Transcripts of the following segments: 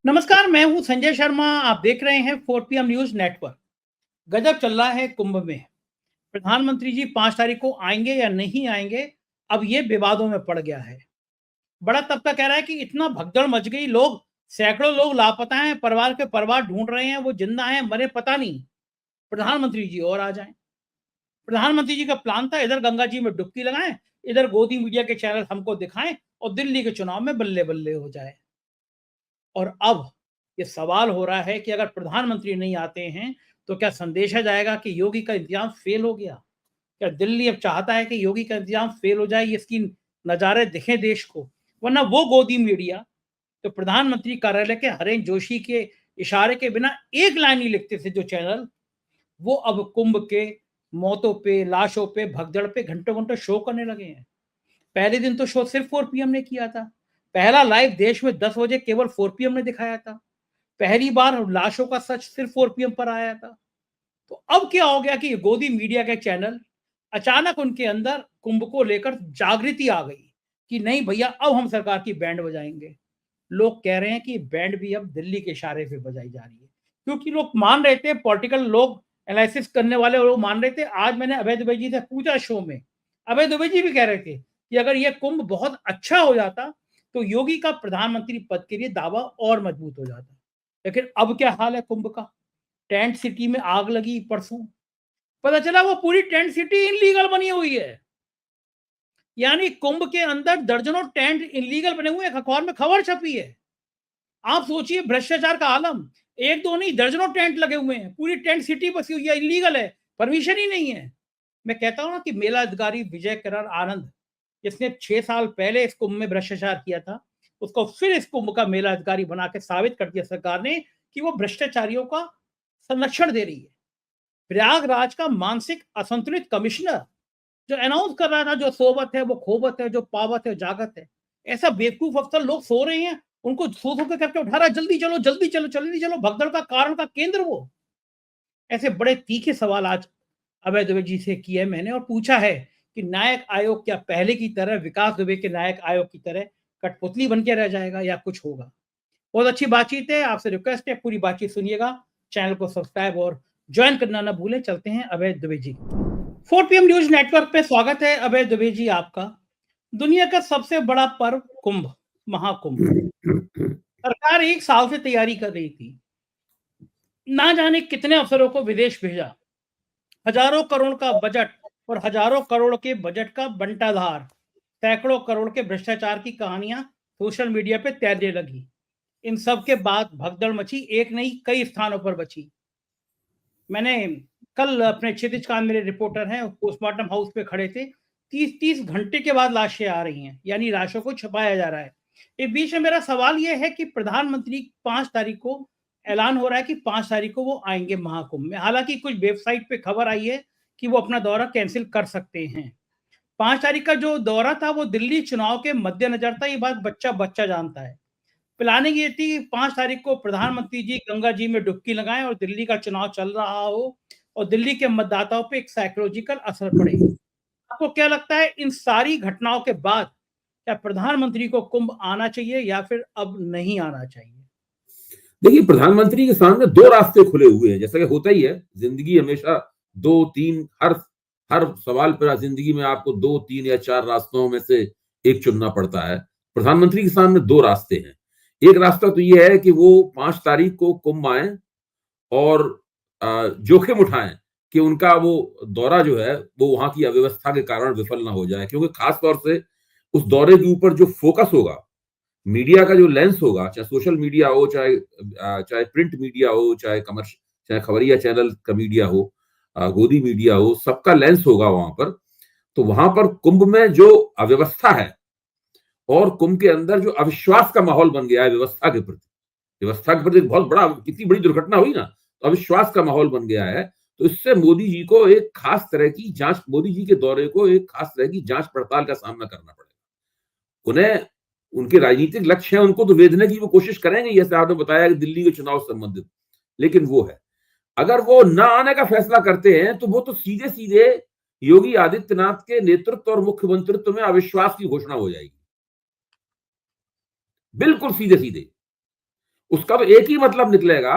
नमस्कार, मैं हूं संजय शर्मा। आप देख रहे हैं 4 PM न्यूज नेटवर्क। गजब चल रहा है कुंभ में। प्रधानमंत्री जी 5 तारीख को आएंगे या नहीं आएंगे, अब ये विवादों में पड़ गया है। बड़ा तबका कह रहा है कि इतना भगदड़ मच गई, सैकड़ों लोग लापता हैं, परिवार के परिवार ढूंढ रहे हैं, वो जिंदा हैं मरे पता नहीं। प्रधानमंत्री जी और आ जाएं। प्रधानमंत्री जी का प्लान था इधर गंगा जी में डुबकी लगाएं, इधर गोदी मीडिया के चैनल हमको दिखाएं और दिल्ली के चुनाव में बल्ले बल्ले हो जाए। और अब ये सवाल हो रहा है कि अगर प्रधानमंत्री नहीं आते हैं तो क्या संदेशा जाएगा कि योगी का इंतजाम फेल हो गया? क्या दिल्ली अब चाहता है कि योगी का इंतजाम फेल हो जाए, इसकी नज़ारे दिखें देश को? वरना वो गोदी मीडिया तो प्रधानमंत्री कार्यालय के हरेन जोशी के इशारे के बिना एक लाइन नहीं लिखते थे जो चैनल, वो अब कुंभ के मौतों पे, लाशों पे, भगदड़ पे घंटों-घंटों शो करने लगे हैं। पहले दिन तो शो सिर्फ 4 PM ने किया था। पहला लाइव देश में 10 बजे केवल 4 PM ने दिखाया था। पहली बार लाशों का सच सिर्फ 4 PM पर आया था। तो अब क्या हो गया कि गोदी मीडिया के चैनल अचानक उनके अंदर कुंभ को लेकर जागृति आ गई कि नहीं भैया, अब हम सरकार की बैंड बजाएंगे। लोग कह रहे हैं कि बैंड भी अब दिल्ली के इशारे पे बजाई जा रही है, क्योंकि लोग मान रहे थे, पॉलिटिकल लोग, एनालिसिस करने वाले लोग मान रहे थे। आज मैंने अभय दुबे जी से पूछा शो में, अभय दुबे जी भी कह रहे थे कि अगर यह कुंभ बहुत अच्छा हो जाता तो योगी का प्रधानमंत्री पद के लिए दावा और मजबूत हो जाता। लेकिन अब क्या हाल है कुंभ का? टेंट सिटी में आग लगी परसों, पता चला वो पूरी टेंट सिटी इनलीगल बनी हुई है। यानी कुंभ के अंदर दर्जनों टेंट इनलीगल बने हुए हैं। अखबार में खबर छपी है। आप सोचिए भ्रष्टाचार का आलम। एक दो नहीं, दर्जनों टेंट लगे हुए हैं, पूरी टेंट सिटी बसी हुई है, इलीगल है, परमिशन ही नहीं है। मैं कहता हूं ना कि मेला अधिकारी विजय किरण आनंद, जिसने 6 साल पहले इस कुंभ में भ्रष्टाचार किया था, उसको फिर इस कुंभ का मेला अधिकारी बना के साबित कर दिया सरकार ने कि वो भ्रष्टाचारियों का संरक्षण दे रही है। प्रयागराज का मानसिक असंतुलित कमिश्नर जो अनाउंस कर रहा था, जो सोवत है वो खोवत है, जो पावत है जागत है, ऐसा बेवकूफ अफसर, लोग सो रहे हैं, उनको सो सो के करके उठा रहा है, जल्दी चलो जल्दी चलो जल्दी चलो। भगदड़ का कारण का केंद्र वो। ऐसे बड़े तीखे सवाल आज अभय दुबे जी से किए मैंने और पूछा है कि न्यायिक आयोग क्या पहले की तरह, विकास दुबे के न्यायिक आयोग की तरह कठपुतली बन के रह जाएगा या कुछ होगा? बहुत अच्छी बातचीत है, आपसे रिक्वेस्ट है पूरी बातचीत सुनिएगा, चैनल को सब्सक्राइब और ज्वाइन करना ना भूलें। चलते हैं अभय Dubey ji. 4 PM news network पे स्वागत है अभय दुबे जी आपका। दुनिया का सबसे बड़ा पर्व कुंभ, महाकुंभ, सरकार 1 साल से तैयारी कर रही थी। ना जाने कितने अफसरों को विदेश भेजा, हजारों करोड़ का बजट और हजारों करोड़ के बजट का बंटाधार, सैकड़ों करोड़ के भ्रष्टाचार की कहानियां सोशल मीडिया पे तैरने लगी। इन सब के बाद भगदड़ मची, एक नहीं कई स्थानों पर बची। मैंने कल अपने क्षितिज कांत, मेरे रिपोर्टर हैं, पोस्टमार्टम हाउस पे खड़े थे। 30-30 घंटे के बाद लाशें आ रही हैं, यानी लाशों को छुपाया जा रहा है। इस बीच में मेरा सवाल यह है कि प्रधानमंत्री 5 तारीख को ऐलान हो रहा है कि 5 तारीख को वो आएंगे महाकुंभ में। हालांकि कुछ वेबसाइट पे खबर आई है कि वो अपना दौरा कैंसिल कर सकते हैं। 5 तारीख का जो दौरा था वो दिल्ली चुनाव के मद्देनजर था, ये बात बच्चा बच्चा जानता है। प्लानिंग ये थी कि 5 तारीख को प्रधानमंत्री जी गंगा जी में डुबकी लगाएं और दिल्ली का चुनाव चल रहा हो और दिल्ली के मतदाताओं पे एक साइकोलॉजिकल असर पड़े। आपको क्या लगता है इन सारी घटनाओं के बाद क्या प्रधानमंत्री को कुंभ आना चाहिए या फिर अब नहीं आना चाहिए? देखिए, प्रधानमंत्री के सामने दो रास्ते खुले हुए हैं। जैसा कि होता ही है, जिंदगी हमेशा दो तीन, हर हर सवाल पर जिंदगी में आपको दो तीन या चार रास्तों में से एक चुनना पड़ता है। प्रधानमंत्री के सामने दो रास्ते हैं। एक रास्ता तो यह है कि वो 5 तारीख को कुंभ आए और जोखिम उठाएं कि उनका वो दौरा जो है वो वहां की अव्यवस्था के कारण विफल ना हो जाए, क्योंकि खास तौर से उस दौरे के ऊपर जो फोकस होगा, मीडिया का जो लेंस होगा, चाहे सोशल मीडिया हो, चाहे प्रिंट मीडिया हो, चाहे खबरिया चैनल का मीडिया हो, गोदी मीडिया हो, सबका लेंस होगा वहां पर। तो वहां पर कुंभ में जो अव्यवस्था है और कुंभ के अंदर जो अविश्वास का माहौल बन गया है व्यवस्था के प्रति बहुत बड़ा, कितनी बड़ी दुर्घटना हुई ना, तो अविश्वास का माहौल बन गया है। तो इससे मोदी जी को एक खास तरह की जांच, मोदी जी के दौरे को एक खास तरह की जांच पड़ताल का सामना करना पड़ेगा। उन्हें उनके राजनीतिक लक्ष्य हैं, उनको तो वेधने की वो कोशिश करेंगे, जैसे आपने बताया कि दिल्ली के चुनाव से संबंधित। लेकिन वो है, अगर वो न आने का फैसला करते हैं तो वो तो सीधे सीधे योगी आदित्यनाथ के नेतृत्व और मुख्यमंत्रित्व में अविश्वास की घोषणा हो जाएगी, बिल्कुल सीधे सीधे। उसका तो एक ही मतलब निकलेगा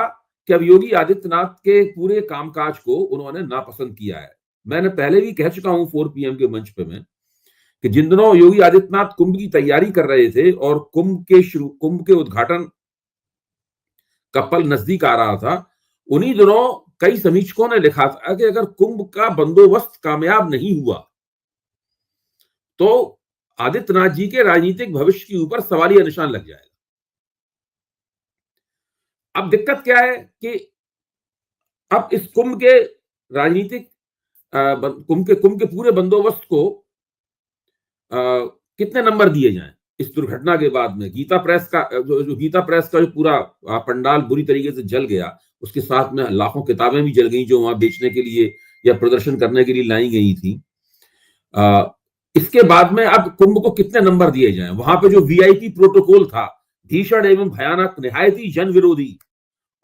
कि अब योगी आदित्यनाथ के पूरे कामकाज को उन्होंने नापसंद किया है। मैंने पहले भी कह चुका हूं 4 PM के मंच पे मैं कि जिन दिनों योगी आदित्यनाथ कुंभ की तैयारी कर रहे थे और कुंभ के उद्घाटन का पल नजदीक आ रहा था, उन्हीं दिनों कई समीक्षकों ने लिखा था कि अगर कुंभ का बंदोबस्त कामयाब नहीं हुआ तो आदित्यनाथ जी के राजनीतिक भविष्य के ऊपर सवालिया निशान लग जाएगा। अब दिक्कत क्या है कि अब इस कुंभ के राजनीतिक कुंभ के पूरे बंदोबस्त को कितने नंबर दिए जाएं इस दुर्घटना के बाद में। गीता प्रेस का जो पूरा पंडाल बुरी तरीके से जल गया, उसके साथ में लाखों किताबें भी जल गई जो वहां बेचने के लिए या प्रदर्शन करने के लिए लाई गई थी। इसके बाद में अब कुंभ को कितने नंबर दिए जाएं। वहां पे जो VIP प्रोटोकॉल था, भीषण एवं भयानक, निहायत ही जन विरोधी,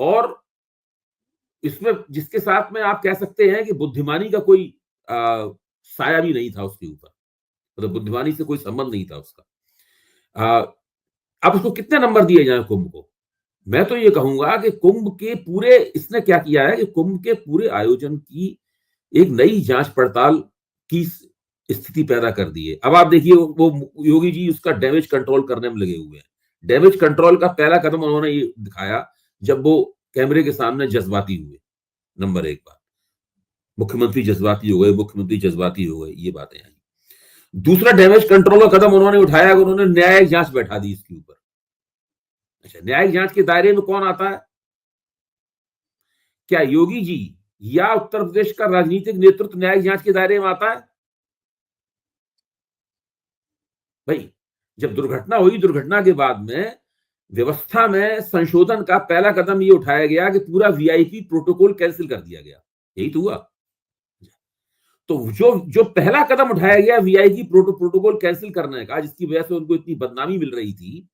और इसमें जिसके साथ में आप कह सकते हैं कि बुद्धिमानी का कोई साया भी नहीं था उसके ऊपर, मतलब बुद्धिमानी से कोई संबंध नहीं था उसका। अब उसको कितने नंबर दिए जाएं कुंभ को। मैं तो ये कहूंगा कि कुंभ के पूरे, इसने क्या किया है कि कुंभ के पूरे आयोजन की एक नई जांच पड़ताल की स्थिति पैदा कर दी है। अब आप देखिए वो योगी जी उसका डैमेज कंट्रोल करने में लगे हुए हैं। डैमेज कंट्रोल का पहला कदम उन्होंने ये दिखाया जब वो कैमरे के सामने जज्बाती हुए। नंबर 1 बात, मुख्यमंत्री जज्बाती हो गए, ये बातें आई। दूसरा डैमेज कंट्रोल का कदम उन्होंने उठाया, उन्होंने न्यायिक जांच बैठा दी इसके ऊपर। अच्छा, न्यायिक जांच के दायरे में कौन आता है? क्या योगी जी या उत्तर प्रदेश का राजनीतिक नेतृत्व न्यायिक जांच के दायरे में आता है? भाई, जब दुर्घटना हुई, दुर्घटना के बाद में व्यवस्था में संशोधन का पहला कदम ये उठाया गया कि पूरा VIP प्रोटोकॉल कैंसिल कर दिया गया। यही तो हुआ। तो जो पहला कदम उठाया गया VIP प्रोटोकॉल कैंसिल करने का, जिसकी वजह से उनको इतनी बदनामी मिल रही थी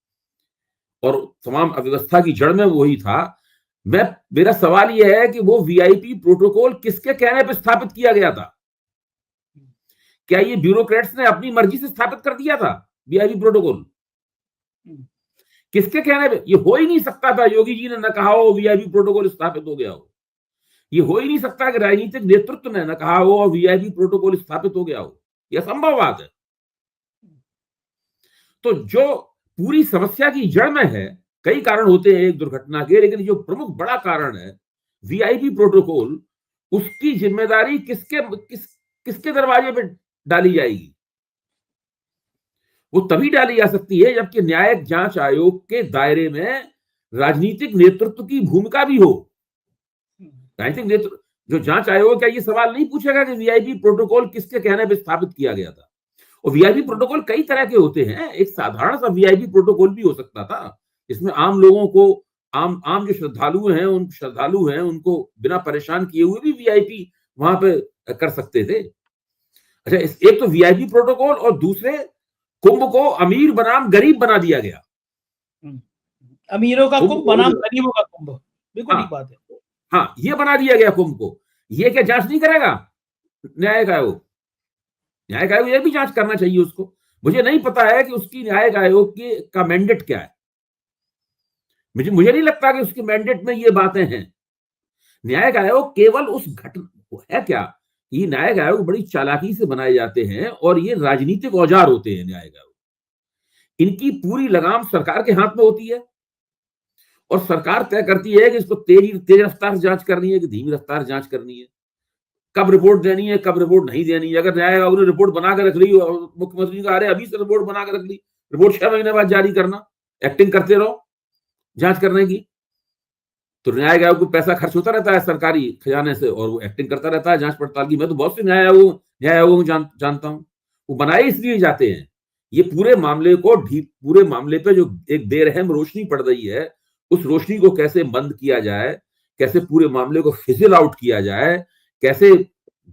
और तमाम अव्यवस्था की जड़ में वही था। मेरा सवाल यह है कि वो VIP प्रोटोकॉल किसके कहने पर स्थापित किया गया था? क्या ये ब्यूरोक्रेट्स ने अपनी मर्जी से स्थापित कर दिया था VIP प्रोटोकॉल? किसके कहने पे? ये हो ही नहीं सकता था योगी जी ने न कहा हो VIP प्रोटोकॉल स्थापित हो गया हो। ये हो ही नहीं सकता कि राजनीतिक नेतृत्व ने न कहा हो और VIP प्रोटोकॉल स्थापित हो गया हो। यह असंभव बात है। तो जो पूरी समस्या की जड़ में है, कई कारण होते हैं एक दुर्घटना के, लेकिन जो प्रमुख बड़ा कारण है VIP प्रोटोकॉल, उसकी जिम्मेदारी किसके दरवाजे पे डाली जाएगी? वो तभी डाली जा सकती है जबकि न्यायिक जांच आयोग के दायरे में राजनीतिक नेतृत्व की भूमिका भी हो। राजनीतिक नेतृत्व, जो जांच आयोग क्या ये सवाल नहीं पूछेगा कि VIP प्रोटोकॉल किसके कहने पर स्थापित किया गया था? और VIP प्रोटोकॉल कई तरह के होते हैं। एक साधारण सा VIP प्रोटोकॉल भी हो सकता था, इसमें आम लोगों को, आम जो श्रद्धालु हैं उनको बिना परेशान किए हुए भी VIP वहां पे कर सकते थे। अच्छा, एक तो VIP प्रोटोकॉल, और दूसरे कुंभ को अमीर बनाम गरीब बना दिया गया। अमीरों का कुंभ बनाम गरीबों का कुंभ, बिल्कुल ठीक बात है। हाँ, ये बना दिया गया कुंभ को। ये क्या जांच नहीं करेगा न्यायिक आयोग? न्यायिक आयोग ये भी जांच करना चाहिए उसको। मुझे नहीं पता है कि उसकी न्यायिक आयोग का मैंडेट क्या है। मुझे नहीं लगता कि उसके मैंडेट में ये बातें हैं। न्यायिक आयोग केवल उस घटना है क्या, ये न्यायिक आयोग बड़ी चालाकी से बनाए जाते हैं और ये राजनीतिक औजार होते हैं न्यायिक आयोग। इनकी पूरी लगाम सरकार के हाथ में होती है और सरकार तय करती है कि इसको तेज रफ्तार जांच करनी है कि धीमी रफ्तार जांच करनी है, कब रिपोर्ट देनी है, कब रिपोर्ट नहीं देनी है। अगर न्यायिक आयोग ने रिपोर्ट बना के रख ली और मुख्यमंत्री का, अरे अभी से रिपोर्ट बना के रख ली, रिपोर्ट 6 महीने बाद जारी करना, एक्टिंग करते रहो जांच करने की, तो न्यायिक आयोग को पैसा खर्च होता रहता है सरकारी खजाने से और वो एक्टिंग करता रहता है जांच पड़ताल की। मैं तो बहुत से न्याय आयोग जानता हूं, वो बनाए इसलिए जाते हैं ये पूरे मामले पे जो एक बेरहम रोशनी पड़ रही है, उस रोशनी को कैसे बंद किया जाए, कैसे पूरे मामले को फिजिल आउट किया जाए, कैसे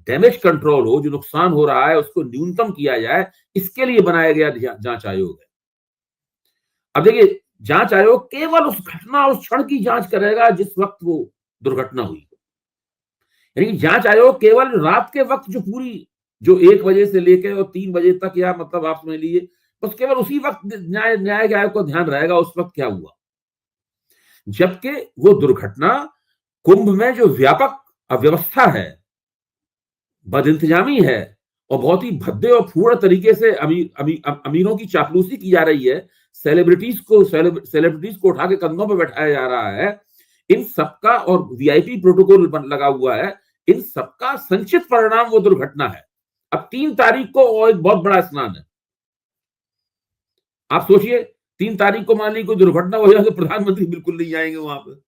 डैमेज कंट्रोल हो, जो नुकसान हो रहा है उसको न्यूनतम किया जाए, इसके लिए बनाया गया जांच आयोग है। अब देखिए, जांच आयोग केवल उस घटना, उस क्षण की जांच करेगा जिस वक्त वो दुर्घटना हुई। यानी कि जांच आयोग केवल रात के वक्त जो 1 बजे से लेकर और 3 बजे तक, या मतलब आप समझ लीजिए बस केवल उसी वक्त न्यायिक आयोग को ध्यान रहेगा उस वक्त क्या हुआ। जबकि वो दुर्घटना कुंभ में जो व्यापक अव्यवस्था है, बदइंतजामी है और बहुत ही भद्दे और फूहड़ तरीके से अमीरों की चापलूसी की जा रही है, सेलिब्रिटीज को उठा के कंधों पे बैठाया जा रहा है, इन सबका और वीआईपी प्रोटोकॉल लगा हुआ है, इन सबका संचित परिणाम वो दुर्घटना है। अब 3 तारीख को और एक बहुत बड़ा स्नान है। आप सोचिए 3 तारीख को मान ली कोई दुर्घटना हो जाए तो प्रधानमंत्री बिल्कुल नहीं आएंगे वहां पर।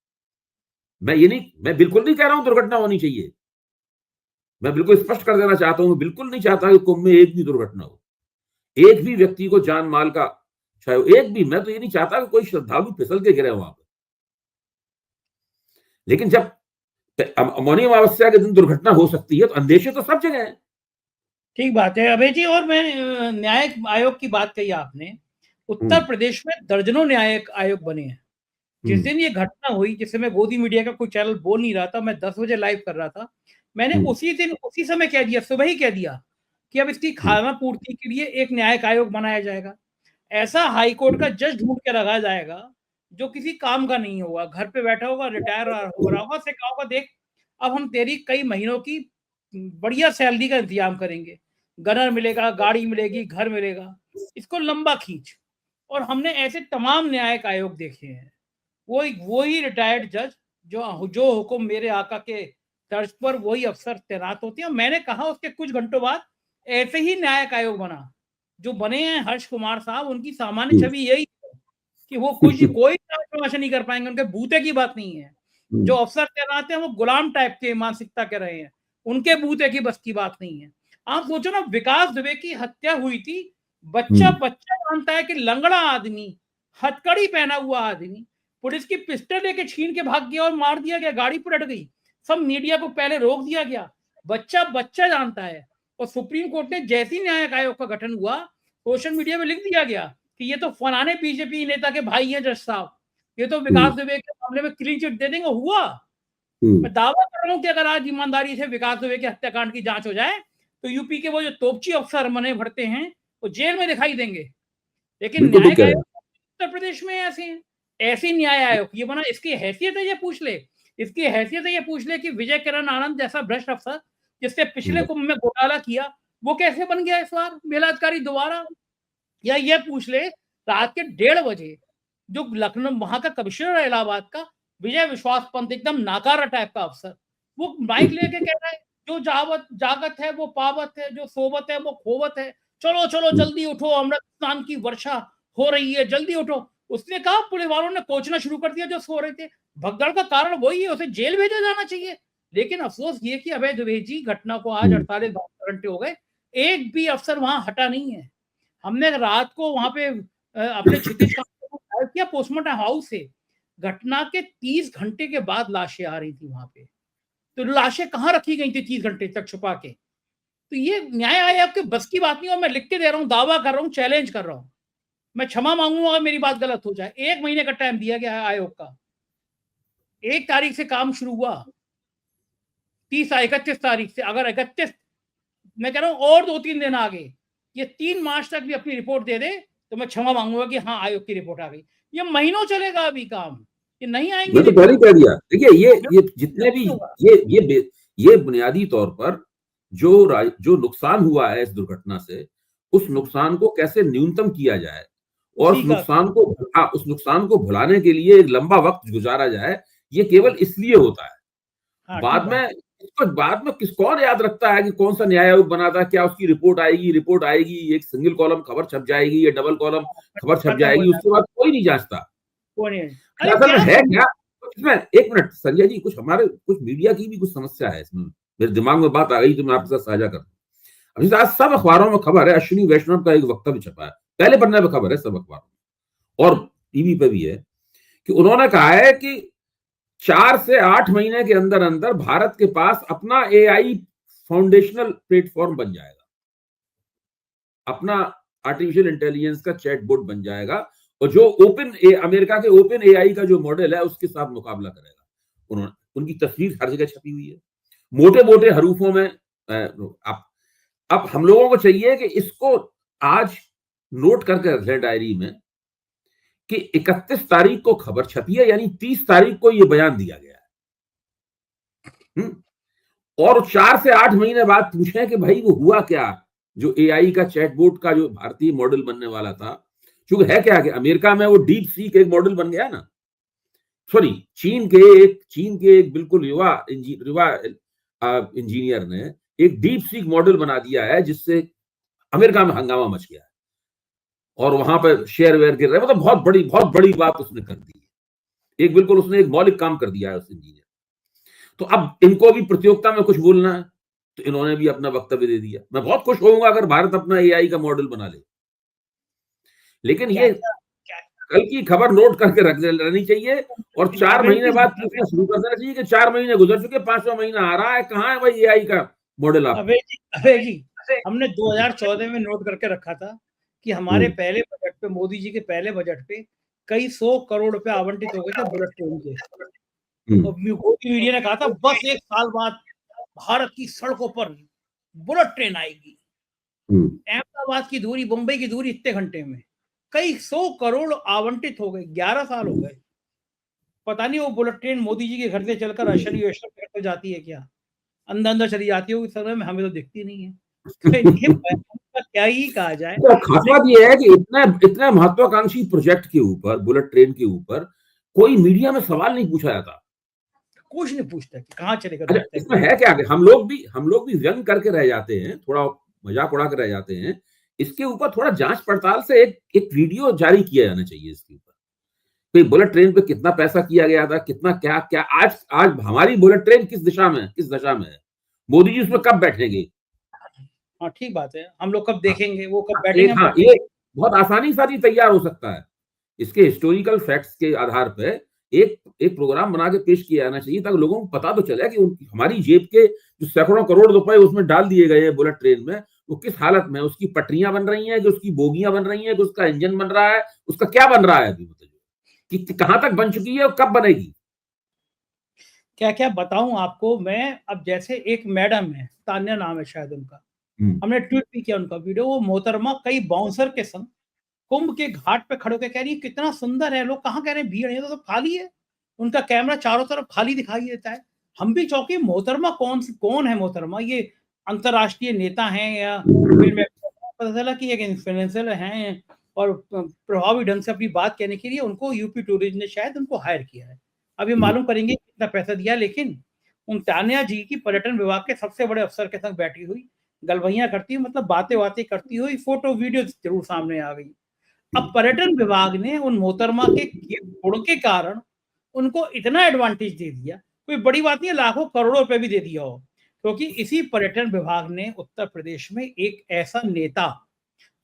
मैं बिल्कुल नहीं कह रहा हूं दुर्घटना होनी चाहिए, मैं बिल्कुल स्पष्ट कर देना चाहता हूं, मैं बिल्कुल नहीं चाहता कि कुंभ में एक भी दुर्घटना हो, एक भी व्यक्ति को जान माल का चाहे एक भी, मैं तो ये नहीं चाहता कि कोई श्रद्धालु फिसल के गिरे वहां पर। लेकिन जब मौनी अमावस्या के दिन दुर्घटना हो सकती है तो अंदेशे तो सब जगह है। ठीक बात है अभय जी। और मैं न्यायिक आयोग की बात कही आपने, उत्तर प्रदेश में दर्जनों न्यायिक आयोग बने हैं। जिस दिन ये घटना हुई, जिससे मैं गोदी मीडिया का कोई चैनल बोल नहीं रहा था, मैं 10 बजे लाइव कर रहा था, मैंने उसी दिन उसी समय कह दिया, सुबह ही कह दिया कि अब इसकी खाना पूर्ति के लिए एक न्यायिक आयोग बनाया जाएगा। ऐसा हाई कोर्ट का जज ढूंढ के लगाया जाएगा जो किसी काम का नहीं होगा, घर पे बैठा होगा, रिटायर हो रहा होगा, से कहा होगा देख अब हम तेरी कई महीनों की बढ़िया सैलरी का इंतजाम करेंगे, गनर मिलेगा, गाड़ी मिलेगी, घर मिलेगा, इसको लंबा खींच। और हमने ऐसे तमाम न्यायिक आयोग देखे हैं। वो ही रिटायर्ड जज जो हुक्म मेरे आका के तर्ज पर वही अफसर तैनात होते हैं। मैंने कहा उसके कुछ घंटों बाद ऐसे ही न्यायिक आयोग बना, जो बने हैं हर्ष कुमार साहब, उनकी सामान्य छवि यही है कि वो कुछ कोई तमाशा नहीं कर पाएंगे, उनके बूते की बात नहीं है। जो अफसर तैनात हैं वो गुलाम टाइप के मानसिकता के रहे हैं, उनके बूते की बस की बात नहीं है। आप सोचो ना, विकास दुबे की हत्या हुई थी, बच्चा जानता है कि लंगड़ा आदमी, हथकड़ी पहना हुआ आदमी पुलिस की पिस्टल लेके छीन के भाग गया और मार दिया गया, गाड़ी पलट गई, सब मीडिया को पहले रोक दिया गया। बच्चा जानता है। और सुप्रीम कोर्ट ने जैसी न्यायिक आयोग का गठन हुआ, सोशल मीडिया में लिख दिया गया कि ये तो फलाने बीजेपी नेता के भाई हैं जज साहब, ये तो विकास दुबे के मामले में क्लीन चिट दे देंगे। हुआ। मैं दावा कर रहा हूं कि अगर आज ईमानदारी से विकास दुबे के हत्याकांड की जांच हो जाए तो यूपी के वो जो तोपची अफसर मने भरते हैं वो जेल में दिखाई देंगे। लेकिन न्यायिक आयोग उत्तर प्रदेश में ऐसे हैं, ऐसी न्याय आयोग ये बना। इसकी हैसियत है ये पूछ ले कि विजय किरण आनंद जैसा भ्रष्ट अफसर जिससे पिछले कुंभ में घोटाला किया, वो कैसे बन गया इस बार मेला अधिकारी दोबारा। या ये पूछ ले रात के 1:30 बजे जो लखनऊ वहां का कमिश्नर है इलाहाबाद का, विजय विश्वास पंत, एकदम नाकारा टाइप का अफसर, वो माइक लेके कह रहा है जो जागत है वो पावत है, जो सोवत है वो खोवत है, चलो चलो जल्दी उठो, अमृत स्नान की वर्षा हो रही है, जल्दी उठो। उसने कहा पुलिस वालों ने कोचना शुरू कर दिया जो सो रहे थे। भगदड़ का कारण वही है, उसे जेल भेजा जाना चाहिए। लेकिन अफसोस ये कि अभय द्विवेदी जी घटना को आज 48 घंटे हो गए, एक भी अफसर वहां हटा नहीं है। हमने रात को वहां पे अपने क्षितिज को किया पोस्टमार्टम हाउस से, घटना के 30 घंटे के बाद लाशें आ रही थी वहां पे। तो लाशें कहाँ रखी गई थी 30 घंटे तक छुपा के? तो ये न्याय आयोग के बस की बात नहीं। और मैं लिख के दे रहा हूँ, दावा कर रहा हूँ, चैलेंज कर रहा हूँ, मैं क्षमा मांगूंगा अगर मेरी बात गलत हो जाए। 1 महीने का टाइम दिया गया है आयोग का। 1 तारीख से काम शुरू हुआ, 31 तारीख से, अगर 31 मैं कह रहा हूं और 2-3 दिन आगे ये 3 मार्च तक भी अपनी रिपोर्ट दे दे तो मैं क्षमा मांगूंगा कि हाँ आयोग की रिपोर्ट आ गई। ये महीनों चलेगा अभी काम, ये नहीं आएंगे। मैं तो पहले कह दिया, देखिए ये जितने भी ये बुनियादी तौर पर जो नुकसान हुआ है इस दुर्घटना से, उस नुकसान को कैसे न्यूनतम किया जाए और उस नुकसान को भुलाने के लिए एक लंबा वक्त गुजारा जाए, ये केवल इसलिए होता है। बाद में कौन याद रखता है कि कौन सा न्याय आयोग बना था, क्या उसकी रिपोर्ट आएगी, एक सिंगल कॉलम खबर छप जाएगी या डबल कॉलम खबर छप जाएगी, उसके बाद कोई नहीं जांचता। है क्या इसमें? 1 मिनट संजय जी, कुछ मीडिया की भी कुछ समस्या है इसमें, मेरे दिमाग में बात आ गई तो मैं आपके साथ साझा कर दूं। अभी आज सब अखबारों में खबर है, अश्विनी वैष्णव का एक वक्तव्य छपा है, पहले पन्ने पे खबर है सब अखबारों में और टीवी पे भी है, कि उन्होंने कहा है कि 4 से 8 महीने के अंदर अंदर भारत के पास अपना एआई फाउंडेशनल प्लेटफॉर्म बन जाएगा, अपना आर्टिफिशियल इंटेलिजेंस का चैटबॉट बन जाएगा और जो अमेरिका के ओपन एआई का जो मॉडल है उसके साथ मुकाबला करेगा। उनकी तस्वीर हर जगह छपी हुई है मोटे मोटे हरूफों में। अब हम लोगों को चाहिए कि इसको आज नोट करके रखें डायरी में, कि 31 तारीख को खबर छपी है, यानी 30 तारीख को ये बयान दिया गया है। और 4 से 8 महीने बाद पूछे कि भाई वो हुआ क्या, जो एआई का चैटबॉट का जो भारतीय मॉडल बनने वाला था, क्योंकि है क्या कि अमेरिका में वो डीप सीक एक मॉडल बन गया ना, सॉरी चीन के एक बिल्कुल युवा इंजीनियर ने एक डीप सीक मॉडल बना दिया है, जिससे अमेरिका में हंगामा मच गया है और वहां पर शेयर वेयर गिर रहे, मतलब बहुत बड़ी बात उसने कर दी है। एक बिल्कुल उसने एक मौलिक काम कर दिया है उस इंजीनियर। तो अब इनको भी प्रतियोगिता में कुछ बोलना है, तो इन्होंने भी अपना वक्तव्य दे दिया। मैं बहुत खुश होऊंगा अगर भारत अपना एआई का मॉडल बना ले, लेकिन क्या ये क्या क्या कल की खबर नोट करके रख लेनी चाहिए और 4 अभय महीने जी, बाद पूछना शुरू कर देना चाहिए कि 4 महीने गुजर चुके, 5वां महीना आ रहा है, कहाँ है भाई एआई का मॉडल आपका? अभय जी, हमने 2014 में नोट करके रखा था कि हमारे हम्म, पहले बजट पे, मोदी जी के पहले बजट पे कई 100 करोड़ रुपए आवंटित हो गए थे बुलेट ट्रेन के। हम्म, और मोदी मीडिया ने कहा था बस 1 साल बाद भारत की सड़कों पर बुलेट ट्रेन आएगी। हम्म, अहमदाबाद की दूरी, मुंबई की दूरी इतने घंटे में। कई 100 करोड़ आवंटित हो गए, 11 साल हो गए। पता नहीं वो बुलेट ट्रेन मोदी जी के घर से चलकर अशनी वैष्णव तक तो जाती है क्या? अंदर-अंदर चली जाती होगी, समय में हमें तो दिखती नहीं है। तो इनके बयान का क्या ही कहा जाए। तो खास बात लेकिन यह है कि इतना इतना महत्वाकांक्षी प्रोजेक्ट के ऊपर, बुलेट ट्रेन के ऊपर कोई मीडिया में सवाल नहीं पूछा जाता। कुछ नहीं पूछता कि कहाँ चलेगा अच्छा, दूर तक इसमें ये। है क्या कि हम लोग भी व्यंग करके रह जाते हैं, थोड़ा मजाक उड़ा के रह जाते हैं। इसके ऊपर थोड़ा जांच पड़ताल से एक वीडियो जारी किया जाना चाहिए इसके ऊपर। कोई बुलेट ट्रेन पे कितना पैसा किया गया था, कितना क्या क्या आज आज हमारी बुलेट ट्रेन किस दशा में है, मोदी जी उसमें कब बैठेंगे? हाँ, ठीक बात है। हम लोग कब हाँ, देखेंगे, वो कब बैठेंगे, हम कब ये देखेंगे। बहुत आसानी से ये तैयार हो सकता है। इसके हिस्टोरिकल फैक्ट्स के आधार पे एक एक प्रोग्राम बना के पेश किया जाना चाहिए, ताकि लोगों को पता तो चले कि हमारी जेब के जो सैकड़ों करोड़ रुपए उसमें डाल दिए गए हैं बुलेट ट्रेन में, वो किस हालत में है। उसकी पटरियां बन रही हैं, कि उसकी बोगियां बन रही हैं, कि उसका इंजन बन रहा है, उसका क्या बन रहा है अभी, बताइए कि कहां तक बन चुकी है और कब बनेगी। क्या-क्या बताऊँ आपको मैं। अब जैसे एक मैडम है, तान्या नाम है शायद उनका। हम्म, हमने ट्वीट भी किया उनका वीडियो। वो मोहतरमा कई बाउंसर के संग कुंभ के घाट पे खड़े होके कह रही है कितना सुंदर है, लोग कहाँ कह रहे हैं भीड़ है, ये तो सब खाली है। उनका कैमरा चारों तरफ खाली दिखाई देता है। हम भी चौंके, मोहतरमा कौन है मोहतरमा? ये अंतर्राष्ट्रीय नेता हैं या फ़िल्म एक्टर हैं? पता चला कि एक इन्फ्लुएंसर हैं और प्रभावी ढंग से अपनी बात कहने के लिए उनको यूपी टूरिज्म ने शायद उनको हायर किया है। अभी हम्म, मालूम करेंगे कितना पैसा दिया। लेकिन उन तान्या जी की पर्यटन विभाग के सबसे बड़े अफ़सर के संग बैठी हुई, गलवैयाँ करती हुई, मतलब बातें-वातें करती हुई फ़ोटो वीडियो ज़रूर सामने आ गई। अब पर्यटन विभाग ने उन मोहतरमा के गुण के कारण उनको इतना एडवांटेज दे दिया, कोई बड़ी बात नहीं है, लाखों करोड़ों रुपए भी दे दिया हो। क्योंकि इसी पर्यटन विभाग ने उत्तर प्रदेश में एक ऐसा नेता,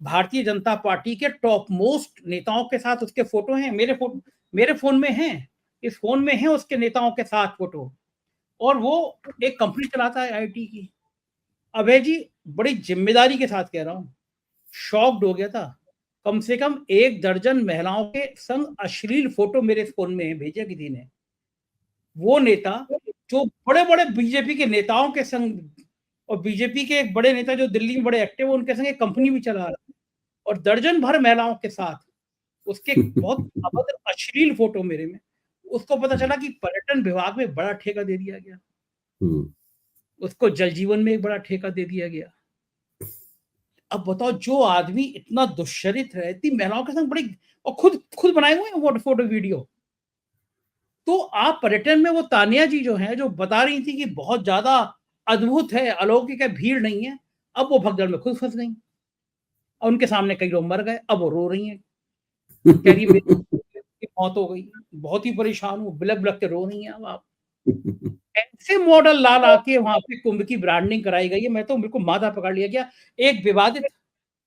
भारतीय जनता पार्टी के टॉप मोस्ट नेताओं के साथ उसके फोटो हैं, मेरे फ़ोन में हैं, इस फ़ोन में हैं उसके नेताओं के साथ फोटो। और वो एक कंपनी चलाता है आईटी की। अभय जी, बड़ी ज़िम्मेदारी के साथ कह रहा हूँ, शॉक्ड हो गया था। कम से कम 1 दर्जन महिलाओं के संग अश्लील फ़ोटो मेरे फ़ोन में हैं, भेजे किसी ने। वो नेता जो बड़े-बड़े बीजेपी के नेताओं के संग, और बीजेपी के एक बड़े नेता जो दिल्ली में बड़े एक्टिव है, उनके संग एक कंपनी भी चला रहा है और दर्जन भर महिलाओं के साथ उसके बहुत अभद्र अश्लील फ़ोटो मेरे में। उसको पता चला कि पर्यटन विभाग में बड़ा ठेका दे दिया गया। हम्म। उसको जल जीवन में एक बड़ा ठेका दे दिया गया। अब बताओ, जो आदमी इतना दुश्चरित्र है, इतनी महिलाओं के संग बड़ी, और खुद बनाए हुए हैं वो फोटो वीडियो। तो आप पर्यटन में वो तानिया जी जो हैं, जो बता रही थी कि बहुत ज़्यादा अद्भुत है, अलौकिक है, भीड़ नहीं है, अब वो भगदड़ में खुद फँस गईं और उनके सामने कई लोग मर गए, अब वो रो रही हैं। कह रही है मेरी मौत हो गई, बहुत ही परेशान हूँ, बिलख-बिलख के रो रही हैं अब आप। ऐसे मॉडल ला-ला के वहाँ पे कुंभ की ब्रांडिंग कराई गई है, मैं तो बिल्कुल माथा पकड़ लिया। क्या एक विवादित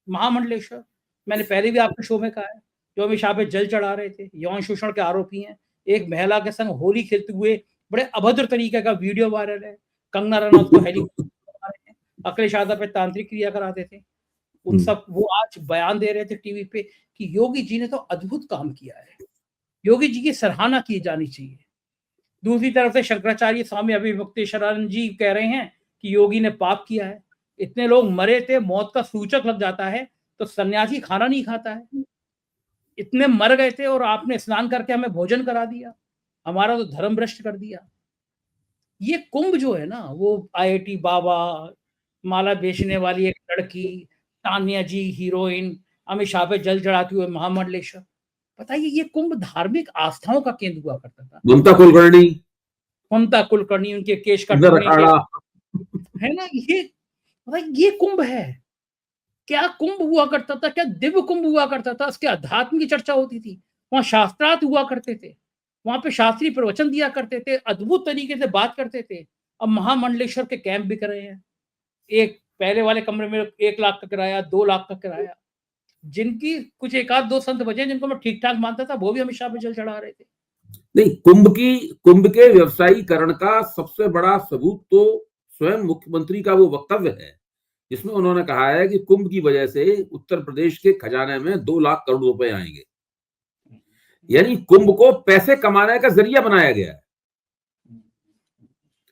महामंडलेश्वर, मैंने पहले भी आपके शो में कहा है, जो अमित शाह पे जल चढ़ा रहे थे, यौन शोषण के आरोपी हैं। एक महिला के संग होली खेलते हुए बड़े अभद्र तरीके का वीडियो वायरल है। कंगना रनौत को हेलीकॉप्टर उड़ा रहे हैं, अखिलेश यादव पे तांत्रिक क्रिया कराते थे। उन सब वो आज बयान दे रहे थे टीवी पे कि योगी जी ने तो अद्भुत काम किया है। योगी जी की सराहना की जानी चाहिए। दूसरी तरफ से शंकराचार्य स्वामी अभिमुक्तेश्वरानंद जी कह रहे हैं कि योगी ने पाप किया है। इतने लोग मरे थे, मौत का सूचक लग जाता है, तो सन्यासी खाना नहीं खाता है। इतने मर गए थे और आपने स्नान करके हमें भोजन करा दिया, हमारा तो धर्म भ्रष्ट कर दिया। ये कुंभ जो है ना, वो आईआईटी बाबा, माला बेचने वाली एक लड़की, तान्या जी हीरोइन, अमित शाह पे जल चढ़ाते हुए महामंडलेश्वर। बताइए, ये कुंभ धार्मिक आस्थाओं का केंद्र हुआ करता था। ममता कुलकर्णी, ममता कुलकर्णी, उनके केश सुंदर कटवाने के, अखाड़ा। है ना, ये कुंभ है। क्या कुंभ हुआ करता था, क्या दिव्य कुंभ हुआ करता था। उसके अध्यात्म की चर्चा होती थी, वहां शास्त्रार्थ हुआ करते थे, वहां पे शास्त्रीय प्रवचन दिया करते थे, अद्भुत तरीके से बात करते थे। अब महामंडलेश्वर के कैंप बिक रहे हैं, एक पहले वाले कमरे में 1 लाख का किराया, 2 लाख का किराया। जिनकी कुछ एक आध दो संत बचे जिनको मैं ठीक ठाक मानता था, वो भी हमेशा पे जल चढ़ा रहे थे। नहीं, कुंभ के व्यवसायीकरण का सबसे बड़ा सबूत तो स्वयं मुख्यमंत्री का वो वक्तव्य है, जिसमें उन्होंने कहा है कि कुंभ की वजह से उत्तर प्रदेश के खजाने में 2 लाख करोड़ रुपए आएंगे। यानी कुंभ को पैसे कमाने का जरिया बनाया गया है।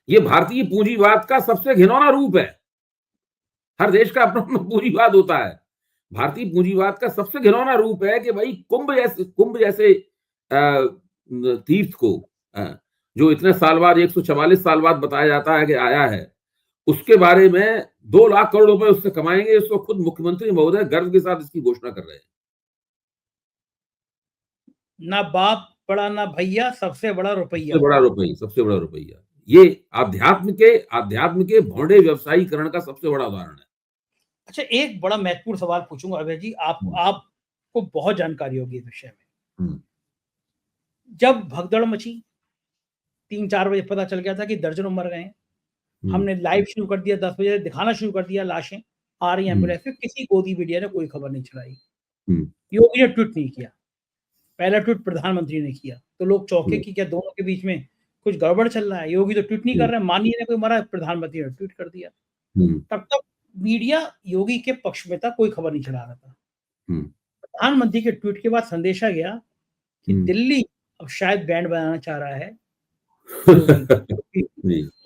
ये भारतीय पूंजीवाद का सबसे घिनौना रूप है। हर देश का अपना पूंजीवाद होता है। भारतीय पूंजीवाद का सबसे घिनौना रूप है कि भाई कुंभ जैसे तीर्थ को, जो इतने साल बाद 144 साल बाद बताया जाता है कि आया है, उसके बारे में 2 लाख करोड़ रुपए उससे कमाएंगे। इसको खुद मुख्यमंत्री महोदय गर्व के साथ इसकी घोषणा कर रहे हैं। ना बाप बड़ा ना भैया, सबसे बड़ा रुपया। सबसे बड़ा रुपया। ये आध्यात्म के भौंडे व्यवसायीकरण का सबसे बड़ा उदाहरण है। अच्छा, एक बड़ा महत्वपूर्ण सवाल पूछूंगा अभय जी, आपको बहुत जानकारी होगी इस विषय में। जब भगदड़ मची, 3-4 बजे पता चल गया था कि दर्जनों मर गए हैं, हमने लाइव शुरू कर दिया, 10 बजे दिखाना शुरू कर दिया, लाशें आ रही हैं एम्बुलेंस से, किसी गोदी मीडिया ने कोई खबर नहीं चलाई। योगी ने ट्वीट नहीं किया, पहला ट्वीट प्रधानमंत्री ने किया, तो लोग चौंके कि क्या दोनों के बीच में कुछ गड़बड़ चल रहा है। योगी तो ट्वीट नहीं कर रहे, मानिए ने कोई मरा, प्रधानमंत्री ने ट्वीट कर दिया। तब तक मीडिया योगी के पक्ष में था, कोई खबर नहीं चला रहा था। प्रधानमंत्री के ट्वीट के बाद संदेशा गया कि दिल्ली अब शायद बैंड बनाना चाह रहा है।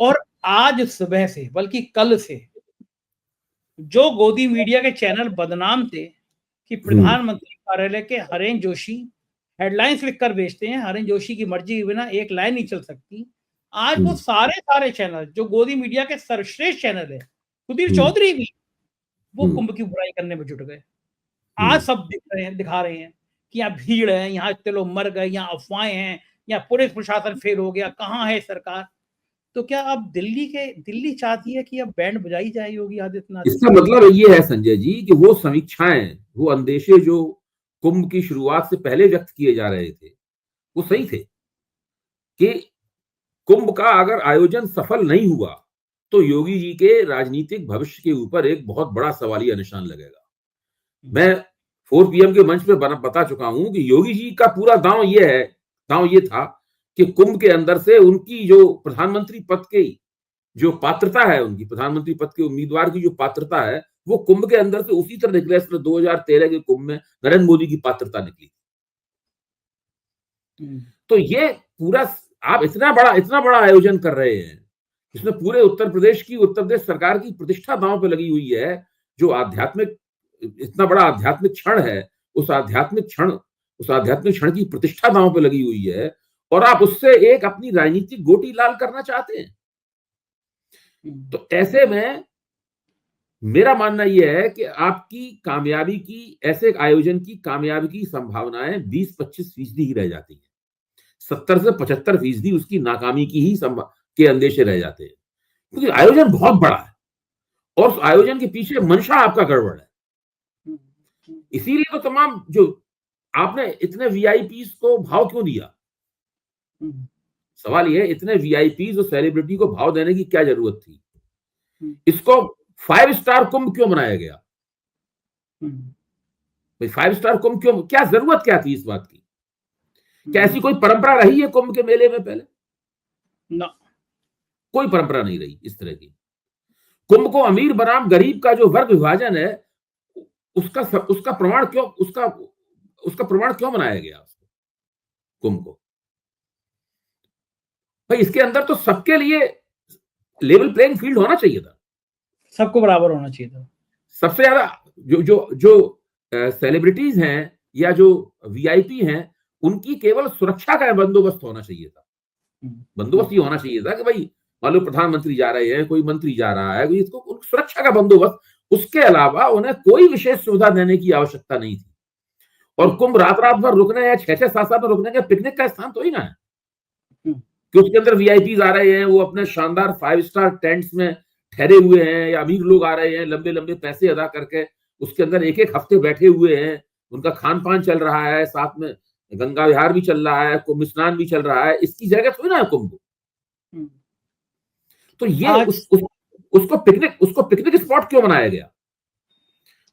और आज सुबह से, बल्कि कल से, जो गोदी मीडिया के चैनल बदनाम थे कि प्रधानमंत्री कार्यालय के हरेन जोशी हेडलाइंस लिखकर बेचते हैं, हरेन जोशी की मर्जी के बिना एक लाइन नहीं चल सकती, आज वो सारे चैनल जो गोदी मीडिया के सर्वश्रेष्ठ चैनल है, सुधीर चौधरी भी, वो कुंभ की बुराई करने में जुट गए। आज सब दिखा रहे हैं कि यहाँ भीड़ है, यहाँ इतने लोग मर गए, यहाँ अफवाहें हैं, यहाँ पुलिस प्रशासन फेल हो गया, कहाँ है सरकार। तो क्या अब दिल्ली चाहती है कि अब बैंड बजाई जाए योगी आदित्यनाथ? इसका मतलब ये है संजय जी कि वो समीक्षाएं, वो अंदेशे जो कुंभ की शुरुआत से पहले व्यक्त किए जा रहे थे, वो सही थे कि कुंभ का अगर आयोजन सफल नहीं हुआ तो योगी जी के राजनीतिक भविष्य के ऊपर एक बहुत बड़ा सवालिया निशान लगेगा। मैं 4 PM के मंच पे बता चुका हूं कि योगी जी का पूरा दांव ये था कि कुंभ के अंदर से उनकी जो प्रधानमंत्री पद की जो पात्रता है, उनकी प्रधानमंत्री पद के उम्मीदवार की जो पात्रता है, वो कुंभ के अंदर से उसी तरह निकले 2013 के कुंभ में नरेंद्र मोदी की पात्रता निकली। तो ये पूरा आप इतना बड़ा आयोजन कर रहे हैं, इसमें पूरे उत्तर प्रदेश सरकार की प्रतिष्ठा दांव पे लगी हुई है। जो इतना बड़ा आध्यात्मिक क्षण है, उस आध्यात्मिक क्षण की प्रतिष्ठा दांव पे लगी हुई है, और आप उससे एक अपनी राजनीतिक गोटी लाल करना चाहते हैं। तो ऐसे में मेरा मानना यह है कि आपकी ऐसे आयोजन की कामयाबी की संभावनाएं 20-25% ही रह जाती है। 70 से 75% उसकी नाकामी की ही के अंदेशे रह जाते हैं, क्योंकि आयोजन बहुत बड़ा है और उस आयोजन के पीछे मंशा आपका गड़बड़ है। इसीलिए तो तमाम जो आपने इतने वीआईपीज को भाव क्यों दिया? सवाल यह है, इतने वीआईपीज और सेलिब्रिटी को भाव देने की क्या जरूरत थी? इसको 5 स्टार कुंभ क्यों बनाया गया? 5 स्टार कुंभ क्यों? क्या जरूरत क्या थी इस बात की? क्या ऐसी कोई परंपरा रही है कुंभ के मेले में पहले? ना, कोई परंपरा नहीं रही इस तरह की। कुंभ को अमीर बनाम गरीब का जो वर्ग विभाजन है, उसका प्रमाण क्यों बनाया गया कुंभ को? भाई, इसके अंदर तो सबके लिए लेवल प्लेइंग फील्ड होना चाहिए था, सबको बराबर होना चाहिए था। सबसे ज्यादा जो सेलिब्रिटीज हैं या जो वीआईपी हैं, उनकी केवल सुरक्षा का बंदोबस्त होना चाहिए था। बंदोबस्त ये होना चाहिए था कि भाई मान लो प्रधानमंत्री जा रहे हैं, कोई मंत्री जा रहा है, इसको सुरक्षा का बंदोबस्त, उसके अलावा उन्हें कोई विशेष सुविधा देने की आवश्यकता नहीं थी। और कुंभ रात भर रुकने या 6-6 7-7 में रुकने के पिकनिक का स्थान तो ही ना है कि उसके अंदर वीआईपी आ रहे हैं, वो अपने शानदार 5 स्टार टेंट्स में ठहरे हुए हैं, या अमीर लोग आ रहे हैं लंबे लंबे पैसे अदा करके, उसके अंदर एक एक हफ्ते बैठे हुए हैं, उनका खान पान चल रहा है, साथ में गंगा विहार भी चल रहा है, कुंभ स्नान भी चल रहा है, इसकी जगह थोड़ी ना है कुंभ। तो ये उसको पिकनिक स्पॉट क्यों बनाया गया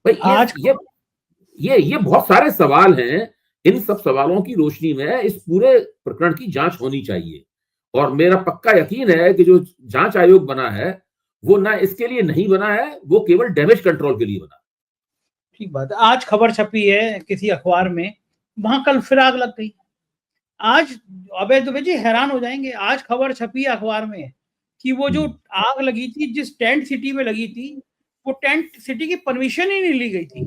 भाई? ये बहुत सारे सवाल हैं। इन सब सवालों की रोशनी में इस पूरे प्रकरण की जांच होनी चाहिए, और मेरा पक्का यकीन है कि जो जांच आयोग बना है वो ना इसके लिए नहीं बना है, वो केवल डैमेज कंट्रोल के लिए बना। ठीक बात है। आज खबर छपी है किसी अखबार में, वहां कल फिर आग लग गई। आज अबे दुबे जी हैरान हो जाएंगे, आज खबर छपी है अखबार में कि वो जो आग लगी थी जिस टेंट सिटी में लगी थी, वो टेंट सिटी की परमिशन ही नहीं ली गई थी।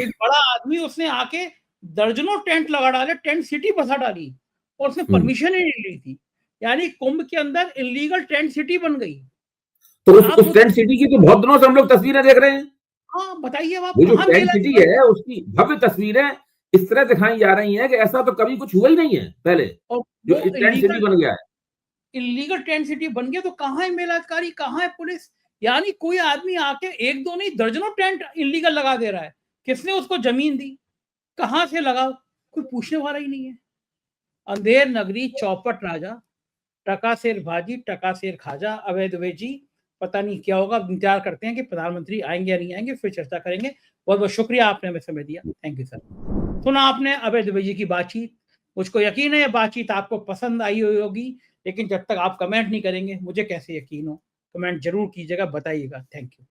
एक बड़ा आदमी उसने आके दर्जनों टेंट लगा डाले, टेंट सिटी बसा डाली, और उसने परमिशन ही नहीं ली थी। यानी कुंभ के अंदर इलीगल टेंट सिटी बन गई। तो उस टेंट सिटी की तो बहुत दिनों से हम लोग तस्वीरें देख रहे हैं। हाँ बताइए आप, वो जो टेंट सिटी है उसकी भव्य तस्वीरें इस तरह दिखाई जा रही हैं कि ऐसा तो कभी कुछ हुआ ही नहीं है पहले, जो टेंट सिटी बन गया है। इलीगल टेंट सिटी बन गया, तो कहाँ है मेला अधिकारी, कहाँ है पुलिस? यानी कोई आदमी आके एक दो नहीं दर्जनों टेंट इलीगल लगा दे रहा है। किसने उसको जमीन दी, कहां से लगा, कोई पूछने वाला ही नहीं है। अंधेर नगरी चौपट राजा, टका शेर भाजी टका शेर खाजा। अभय दुबे जी पता नहीं क्या होगा, इंतजार करते हैं कि प्रधानमंत्री आएंगे या नहीं आएंगे, फिर चर्चा करेंगे। बहुत बहुत शुक्रिया, आपने हमें समय दिया। Thank you sir. सुना आपने अभय दुबे जी की बातचीत। मुझको यकीन है ये बातचीत आपको पसंद आई होगी, लेकिन जब तक आप कमेंट नहीं करेंगे मुझे कैसे यकीन हो। कमेंट जरूर कीजिएगा, बताइएगा। Thank you.